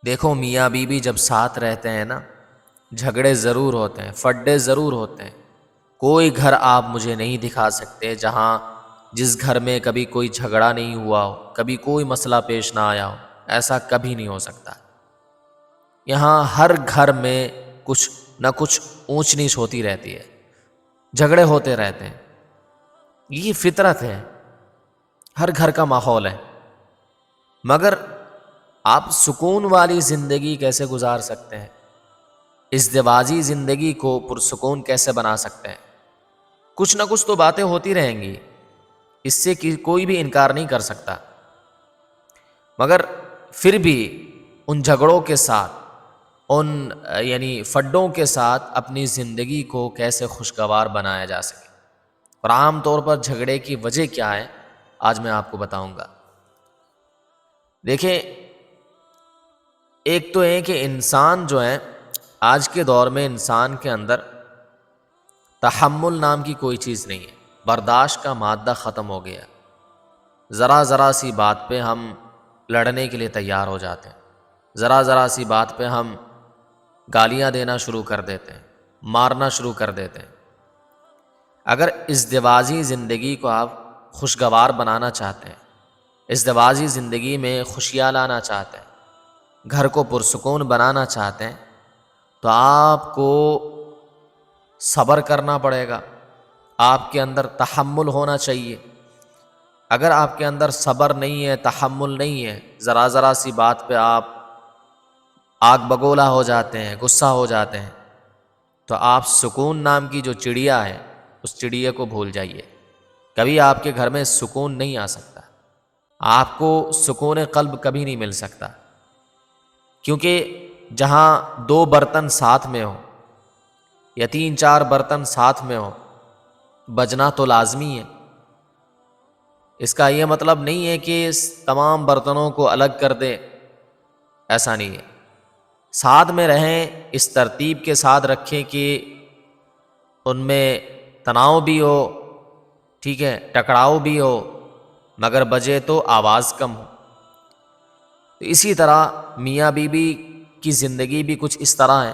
دیکھو میاں بیوی جب ساتھ رہتے ہیں نا، جھگڑے ضرور ہوتے ہیں، فڈے ضرور ہوتے ہیں۔ کوئی گھر آپ مجھے نہیں دکھا سکتے جس گھر میں کبھی کوئی جھگڑا نہیں ہوا ہو، کبھی کوئی مسئلہ پیش نہ آیا ہو۔ ایسا کبھی نہیں ہو سکتا۔ یہاں ہر گھر میں کچھ نہ کچھ اونچ نیچ ہوتی رہتی ہے، جھگڑے ہوتے رہتے ہیں۔ یہ فطرت ہے، ہر گھر کا ماحول ہے۔ مگر آپ سکون والی زندگی کیسے گزار سکتے ہیں؟ ازدواجی زندگی کو پرسکون کیسے بنا سکتے ہیں؟ کچھ نہ کچھ تو باتیں ہوتی رہیں گی، اس سے کوئی بھی انکار نہیں کر سکتا۔ مگر پھر بھی ان جھگڑوں کے ساتھ، ان فڈوں کے ساتھ اپنی زندگی کو کیسے خوشگوار بنایا جا سکے، اور عام طور پر جھگڑے کی وجہ کیا ہے آج میں آپ کو بتاؤں گا۔ دیکھیں، ایک تو ہے کہ انسان جو ہے آج کے دور میں انسان کے اندر تحمل نام کی کوئی چیز نہیں ہے، برداشت کا مادہ ختم ہو گیا۔ ذرا ذرا سی بات پہ ہم لڑنے کے لیے تیار ہو جاتے ہیں، ذرا ذرا سی بات پہ ہم گالیاں دینا شروع کر دیتے ہیں، مارنا شروع کر دیتے ہیں۔ اگر ازدواجی زندگی کو آپ خوشگوار بنانا چاہتے ہیں، ازدواجی زندگی میں خوشیاں لانا چاہتے ہیں، گھر کو پرسکون بنانا چاہتے ہیں، تو آپ کو صبر کرنا پڑے گا، آپ کے اندر تحمل ہونا چاہیے۔ اگر آپ کے اندر صبر نہیں ہے، تحمل نہیں ہے، ذرا ذرا سی بات پہ آپ آگ بگولا ہو جاتے ہیں، غصہ ہو جاتے ہیں، تو آپ سکون نام کی جو چڑیا ہے اس چڑیا کو بھول جائیے۔ کبھی آپ کے گھر میں سکون نہیں آ سکتا، آپ کو سکون قلب کبھی نہیں مل سکتا، کیونکہ جہاں دو برتن ساتھ میں ہو یا تین چار برتن ساتھ میں ہو، بجنا تو لازمی ہے۔ اس کا یہ مطلب نہیں ہے کہ تمام برتنوں کو الگ کر دے، ایسا نہیں ہے۔ ساتھ میں رہیں، اس ترتیب کے ساتھ رکھیں کہ ان میں تناؤ بھی ہو، ٹھیک ہے، ٹکراؤ بھی ہو، مگر بجے تو آواز کم ہو۔ تو اسی طرح میاں بیوی کی زندگی بھی کچھ اس طرح ہے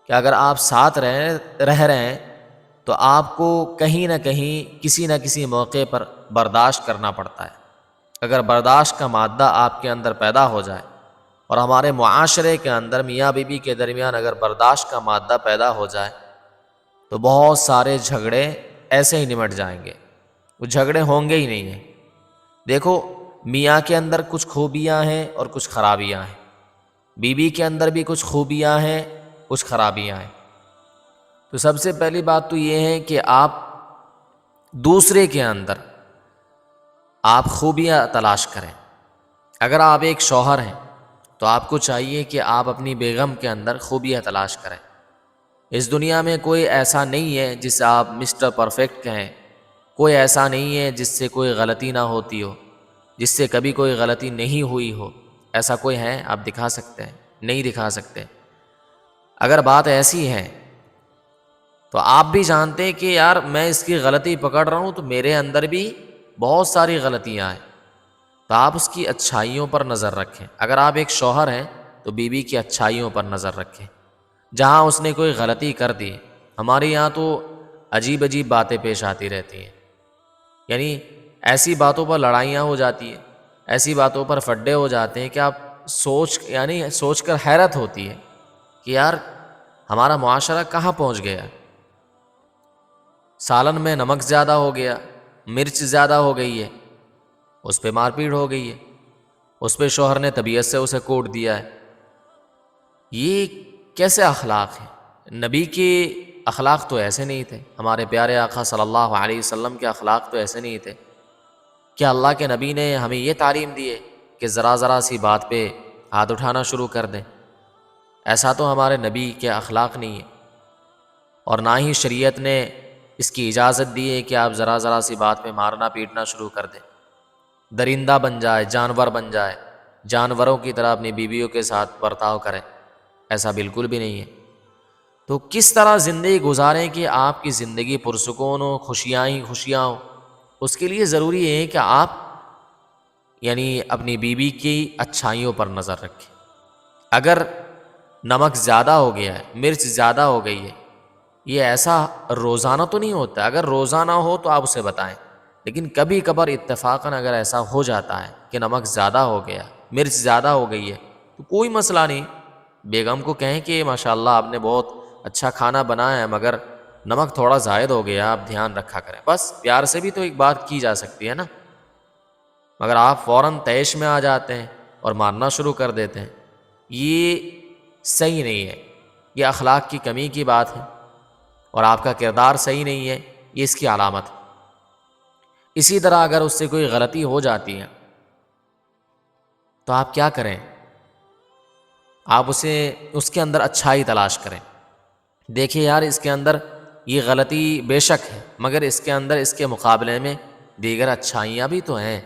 کہ اگر آپ ساتھ رہ رہے ہیں تو آپ کو کہیں نہ کہیں کسی نہ کسی موقع پر برداشت کرنا پڑتا ہے۔ اگر برداشت کا مادہ آپ کے اندر پیدا ہو جائے، اور ہمارے معاشرے کے اندر میاں بیوی کے درمیان اگر برداشت کا مادہ پیدا ہو جائے تو بہت سارے جھگڑے ایسے ہی نمٹ جائیں گے، وہ جھگڑے ہوں گے ہی نہیں ہیں۔ دیکھو، میاں کے اندر کچھ خوبیاں ہیں اور کچھ خرابیاں ہیں، بیوی کے اندر بھی کچھ خوبیاں ہیں، کچھ خرابیاں ہیں۔ تو سب سے پہلی بات تو یہ ہے کہ آپ دوسرے کے اندر آپ خوبیاں تلاش کریں۔ اگر آپ ایک شوہر ہیں تو آپ کو چاہیے کہ آپ اپنی بیگم کے اندر خوبیاں تلاش کریں۔ اس دنیا میں کوئی ایسا نہیں ہے جسے آپ مسٹر پرفیکٹ کہیں، کوئی ایسا نہیں ہے جس سے کوئی غلطی نہ ہوتی ہو، جس سے کبھی کوئی غلطی نہیں ہوئی ہو۔ ایسا کوئی ہے آپ دکھا سکتے ہیں؟ نہیں دکھا سکتے۔ اگر بات ایسی ہے تو آپ بھی جانتے ہیں کہ یار میں اس کی غلطی پکڑ رہا ہوں تو میرے اندر بھی بہت ساری غلطیاں ہیں، تو آپ اس کی اچھائیوں پر نظر رکھیں۔ اگر آپ ایک شوہر ہیں تو بیوی کی اچھائیوں پر نظر رکھیں۔ جہاں اس نے کوئی غلطی کر دی، ہمارے یہاں تو عجیب عجیب باتیں پیش آتی رہتی ہیں، یعنی ایسی باتوں پر لڑائیاں ہو جاتی ہیں، ایسی باتوں پر فڈے ہو جاتے ہیں کہ آپ سوچ کر حیرت ہوتی ہے کہ یار ہمارا معاشرہ کہاں پہنچ گیا۔ سالن میں نمک زیادہ ہو گیا، مرچ زیادہ ہو گئی ہے، اس پہ مار پیٹ ہو گئی ہے، اس پہ شوہر نے طبیعت سے اسے کوٹ دیا ہے۔ یہ کیسے اخلاق ہیں؟ نبی کے اخلاق تو ایسے نہیں تھے، ہمارے پیارے آقا صلی اللہ علیہ وسلم کے اخلاق تو ایسے نہیں تھے۔ کیا اللہ کے نبی نے ہمیں یہ تعلیم دی ہے کہ ذرا ذرا سی بات پہ ہاتھ اٹھانا شروع کر دیں؟ ایسا تو ہمارے نبی کے اخلاق نہیں ہے، اور نہ ہی شریعت نے اس کی اجازت دی ہے کہ آپ ذرا ذرا سی بات پہ مارنا پیٹنا شروع کر دیں، درندہ بن جائے، جانور بن جائے، جانوروں کی طرح اپنی بیویوں کے ساتھ برتاؤ کریں، ایسا بالکل بھی نہیں ہے۔ تو کس طرح زندگی گزاریں کہ آپ کی زندگی پرسکون ہو، خوشیاں ہی خوشیاں ہوں؟ اس کے لیے ضروری ہے کہ آپ اپنی بیوی کی اچھائیوں پر نظر رکھیں۔ اگر نمک زیادہ ہو گیا ہے، مرچ زیادہ ہو گئی ہے، یہ ایسا روزانہ تو نہیں ہوتا، اگر روزانہ ہو تو آپ اسے بتائیں، لیکن کبھی کبھار اتفاقاً اگر ایسا ہو جاتا ہے کہ نمک زیادہ ہو گیا، مرچ زیادہ ہو گئی ہے، تو کوئی مسئلہ نہیں، بیگم کو کہیں کہ ماشاءاللہ آپ نے بہت اچھا کھانا بنایا ہے مگر نمک تھوڑا زائد ہو گیا، آپ دھیان رکھا کریں، بس پیار سے بھی تو ایک بات کی جا سکتی ہے نا، مگر آپ فوراً طیش میں آ جاتے ہیں اور مارنا شروع کر دیتے ہیں، یہ صحیح نہیں ہے، یہ اخلاق کی کمی کی بات ہے اور آپ کا کردار صحیح نہیں ہے، یہ اس کی علامت ہے۔ اسی طرح اگر اس سے کوئی غلطی ہو جاتی ہے تو آپ کیا کریں، آپ اس کے اندر اچھائی تلاش کریں، دیکھیں یار اس کے اندر یہ غلطی بے شک ہے مگر اس کے اندر اس کے مقابلے میں دیگر اچھائیاں بھی تو ہیں،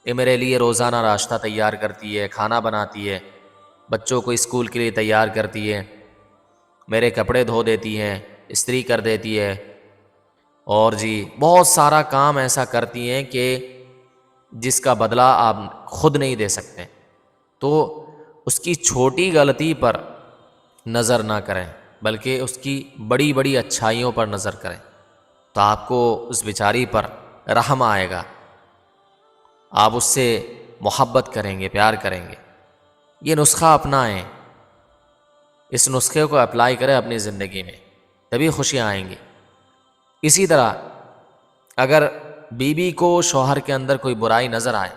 یہ میرے لیے روزانہ ناشتہ تیار کرتی ہے، کھانا بناتی ہے، بچوں کو اسکول کے لیے تیار کرتی ہے، میرے کپڑے دھو دیتی ہے، استری کر دیتی ہے، اور جی بہت سارا کام ایسا کرتی ہیں کہ جس کا بدلہ آپ خود نہیں دے سکتے، تو اس کی چھوٹی غلطی پر نظر نہ کریں بلکہ اس کی بڑی بڑی اچھائیوں پر نظر کریں، تو آپ کو اس بیچاری پر رحم آئے گا، آپ اس سے محبت کریں گے، پیار کریں گے۔ یہ نسخہ اپنائیں، اس نسخے کو اپلائی کریں اپنی زندگی میں، تبھی خوشیاں آئیں گی۔ اسی طرح اگر بیوی کو شوہر کے اندر کوئی برائی نظر آئے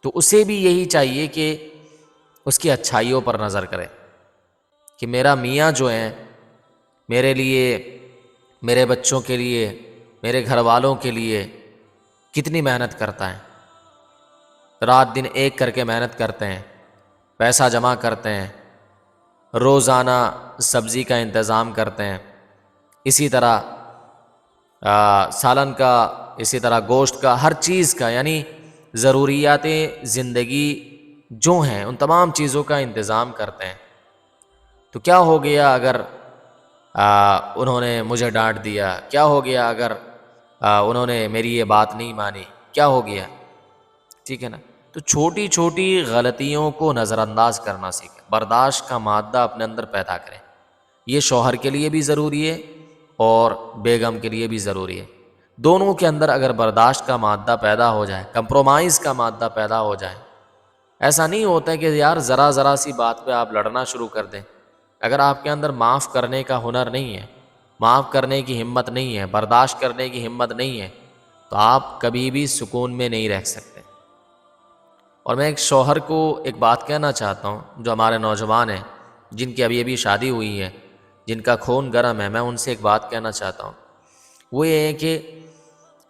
تو اسے بھی یہی چاہیے کہ اس کی اچھائیوں پر نظر کرے کہ میرا میاں جو ہیں میرے لیے، میرے بچوں کے لیے، میرے گھر والوں کے لیے کتنی محنت کرتا ہے، رات دن ایک کر کے محنت کرتے ہیں، پیسہ جمع کرتے ہیں، روزانہ سبزی کا انتظام کرتے ہیں، اسی طرح سالن کا، اسی طرح گوشت کا، ہر چیز کا، یعنی ضروریات زندگی جو ہیں ان تمام چیزوں کا انتظام کرتے ہیں، تو کیا ہو گیا اگر انہوں نے مجھے ڈانٹ دیا، کیا ہو گیا اگر انہوں نے میری یہ بات نہیں مانی، کیا ہو گیا، ٹھیک ہے نا؟ تو چھوٹی چھوٹی غلطیوں کو نظر انداز کرنا سیکھیں، برداشت کا مادہ اپنے اندر پیدا کریں، یہ شوہر کے لیے بھی ضروری ہے اور بیگم کے لیے بھی ضروری ہے، دونوں کے اندر اگر برداشت کا مادہ پیدا ہو جائے، کمپرومائز کا مادہ پیدا ہو جائے، ایسا نہیں ہوتا ہے کہ یار ذرا ذرا سی بات پہ آپ لڑنا شروع کر دیں، اگر آپ کے اندر معاف کرنے کا ہنر نہیں ہے، معاف کرنے کی ہمت نہیں ہے، برداشت کرنے کی ہمت نہیں ہے، تو آپ کبھی بھی سکون میں نہیں رہ سکتے۔ اور میں ایک شوہر کو ایک بات کہنا چاہتا ہوں، جو ہمارے نوجوان ہیں جن کی ابھی ابھی شادی ہوئی ہے، جن کا خون گرم ہے، میں ان سے ایک بات کہنا چاہتا ہوں، وہ یہ ہے کہ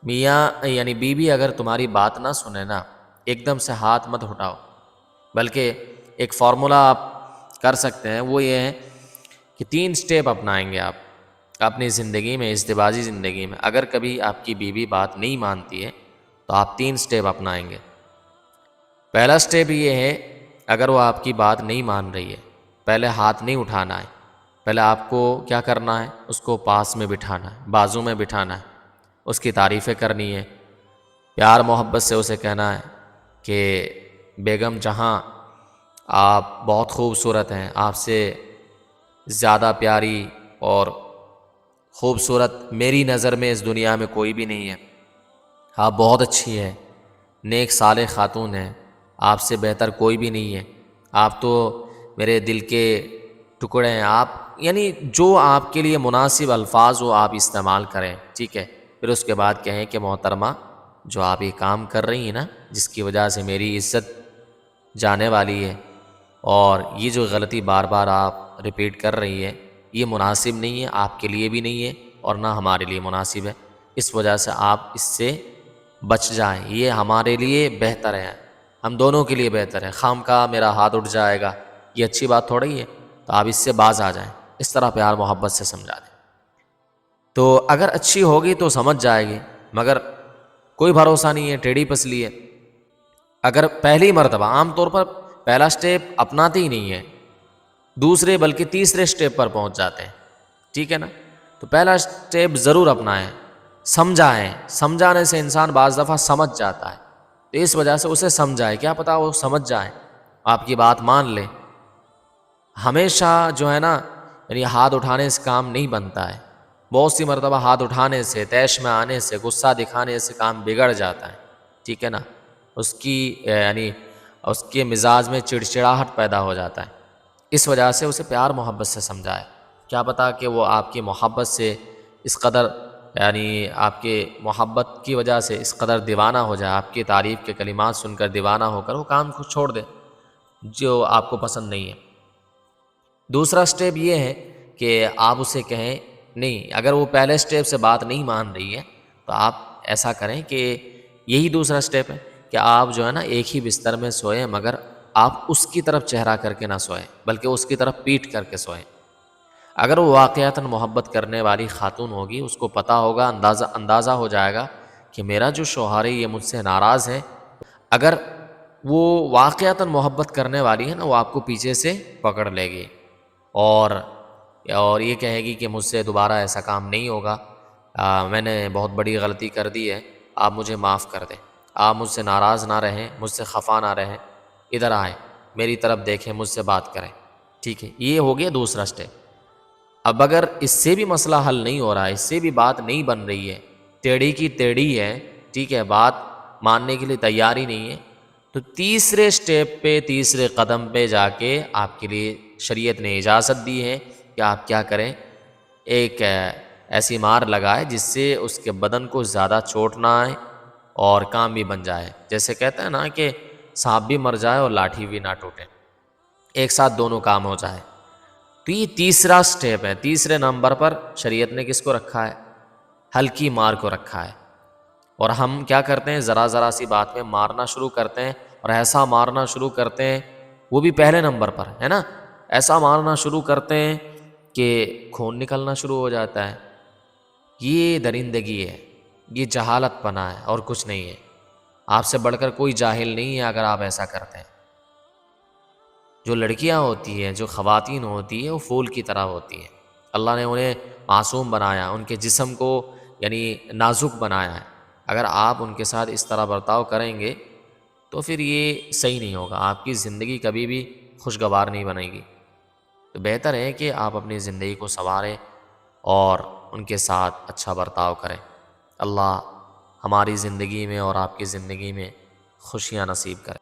میاں یعنی بیوی اگر تمہاری بات نہ سنے نا، ایک دم سے ہاتھ مت اٹھاؤ، بلکہ ایک فارمولا آپ کر سکتے ہیں، وہ یہ ہے کہ 3 سٹیپ اپنائیں گے آپ اپنی زندگی میں، ازدواجی زندگی میں، اگر کبھی آپ کی بیوی بات نہیں مانتی ہے تو آپ 3 سٹیپ اپنائیں گے۔ پہلا سٹیپ یہ ہے، اگر وہ آپ کی بات نہیں مان رہی ہے، پہلے ہاتھ نہیں اٹھانا ہے، پہلے آپ کو کیا کرنا ہے، اس کو پاس میں بٹھانا ہے، بازو میں بٹھانا ہے، اس کی تعریفیں کرنی ہے، پیار محبت سے اسے کہنا ہے کہ بیگم جہاں آپ بہت خوبصورت ہیں، آپ سے زیادہ پیاری اور خوبصورت میری نظر میں اس دنیا میں کوئی بھی نہیں ہے، آپ بہت اچھی ہیں، نیک صالح خاتون ہیں، آپ سے بہتر کوئی بھی نہیں ہے، آپ تو میرے دل کے ٹکڑے ہیں، آپ یعنی جو آپ کے لیے مناسب الفاظ وہ آپ استعمال کریں، ٹھیک ہے؟ پھر اس کے بعد کہیں کہ محترمہ جو آپ یہ کام کر رہی ہیں نا، جس کی وجہ سے میری عزت جانے والی ہے، اور یہ جو غلطی بار بار آپ ریپیٹ کر رہی ہے یہ مناسب نہیں ہے، آپ کے لیے بھی نہیں ہے اور نہ ہمارے لیے مناسب ہے، اس وجہ سے آپ اس سے بچ جائیں، یہ ہمارے لیے بہتر ہے، ہم دونوں کے لیے بہتر ہے، خام کا میرا ہاتھ اٹھ جائے گا، یہ اچھی بات تھوڑی ہے، تو آپ اس سے باز آ جائیں، اس طرح پیار محبت سے سمجھا دیں، تو اگر اچھی ہوگی تو سمجھ جائے گی، مگر کوئی بھروسہ نہیں ہے، ٹیڑھی پسلی ہے، اگر پہلی مرتبہ عام طور پر پہلا سٹیپ اپناتے ہی نہیں ہے، دوسرے بلکہ تیسرے سٹیپ پر پہنچ جاتے ہیں، ٹھیک ہے نا؟ تو پہلا سٹیپ ضرور اپنائیں، سمجھائیں، سمجھانے سے انسان بعض دفعہ سمجھ جاتا ہے، تو اس وجہ سے اسے سمجھائیں، کیا پتہ وہ سمجھ جائے، آپ کی بات مان لے، ہمیشہ جو ہے نا یعنی ہاتھ اٹھانے سے کام نہیں بنتا ہے، بہت سی مرتبہ ہاتھ اٹھانے سے، طیش میں آنے سے، غصہ دکھانے سے کام بگڑ جاتا ہے، ٹھیک ہے نا، اس کی یعنی اس کے مزاج میں چڑچڑاہٹ پیدا ہو جاتا ہے، اس وجہ سے اسے پیار محبت سے سمجھائے، کیا پتہ کہ وہ آپ کی محبت سے اس قدر یعنی آپ کے محبت کی وجہ سے اس قدر دیوانہ ہو جائے، آپ کی تعریف کے کلمات سن کر دیوانہ ہو کر وہ کام کو چھوڑ دے جو آپ کو پسند نہیں ہے۔ دوسرا سٹیپ یہ ہے کہ آپ اسے کہیں نہیں، اگر وہ پہلے سٹیپ سے بات نہیں مان رہی ہے تو آپ ایسا کریں کہ یہی دوسرا سٹیپ ہے کہ آپ جو ہے نا ایک ہی بستر میں سوئیں، مگر آپ اس کی طرف چہرہ کر کے نہ سوئیں بلکہ اس کی طرف پیٹھ کر کے سوئیں۔ اگر وہ واقعتاً محبت کرنے والی خاتون ہوگی، اس کو پتہ ہوگا، اندازہ ہو جائے گا کہ میرا جو شوہر ہے یہ مجھ سے ناراض ہے، اگر وہ واقعتاً محبت کرنے والی ہے نا، وہ آپ کو پیچھے سے پکڑ لے گی اور یہ کہے گی کہ مجھ سے دوبارہ ایسا کام نہیں ہوگا، میں نے بہت بڑی غلطی کر دی ہے، آپ مجھے معاف کر دیں، آپ مجھ سے ناراض نہ رہیں، مجھ سے خفا نہ رہیں، ادھر آئیں، میری طرف دیکھیں، مجھ سے بات کریں، ٹھیک ہے، یہ ہو گیا دوسرا سٹیپ۔ اب اگر اس سے بھی مسئلہ حل نہیں ہو رہا ہے، اس سے بھی بات نہیں بن رہی ہے، ٹیڑھی کی ٹیڑھی ہے، ٹھیک ہے، بات ماننے کے لیے تیار ہی نہیں ہے، تو تیسرے سٹیپ پہ، تیسرے قدم پہ جا کے آپ کے لیے شریعت نے اجازت دی ہے کہ آپ کیا کریں، ایک ایسی مار لگائے جس سے اس کے بدن کو زیادہ چوٹ نہ آئے اور کام بھی بن جائے، جیسے کہتے ہیں نا کہ سانپ بھی مر جائے اور لاٹھی بھی نہ ٹوٹے، ایک ساتھ دونوں کام ہو جائے۔ تو یہ تیسرا سٹیپ ہے، تیسرے نمبر پر شریعت نے کس کو رکھا ہے؟ ہلکی مار کو رکھا ہے، اور ہم کیا کرتے ہیں، ذرا ذرا سی بات میں مارنا شروع کرتے ہیں، اور ایسا مارنا شروع کرتے ہیں، وہ بھی پہلے نمبر پر ہے نا، ایسا مارنا شروع کرتے ہیں کہ خون نکلنا شروع ہو جاتا ہے۔ یہ درندگی ہے، یہ جہالت پنا ہے اور کچھ نہیں ہے، آپ سے بڑھ کر کوئی جاہل نہیں ہے اگر آپ ایسا کرتے ہیں۔ جو لڑکیاں ہوتی ہیں، جو خواتین ہوتی ہیں، وہ پھول کی طرح ہوتی ہیں، اللہ نے انہیں معصوم بنایا، ان کے جسم کو یعنی نازک بنایا ہے، اگر آپ ان کے ساتھ اس طرح برتاؤ کریں گے تو پھر یہ صحیح نہیں ہوگا، آپ کی زندگی کبھی بھی خوشگوار نہیں بنے گی۔ تو بہتر ہے کہ آپ اپنی زندگی کو سنواریں اور ان کے ساتھ اچھا برتاؤ کریں۔ اللہ ہماری زندگی میں اور آپ کی زندگی میں خوشیاں نصیب کریں۔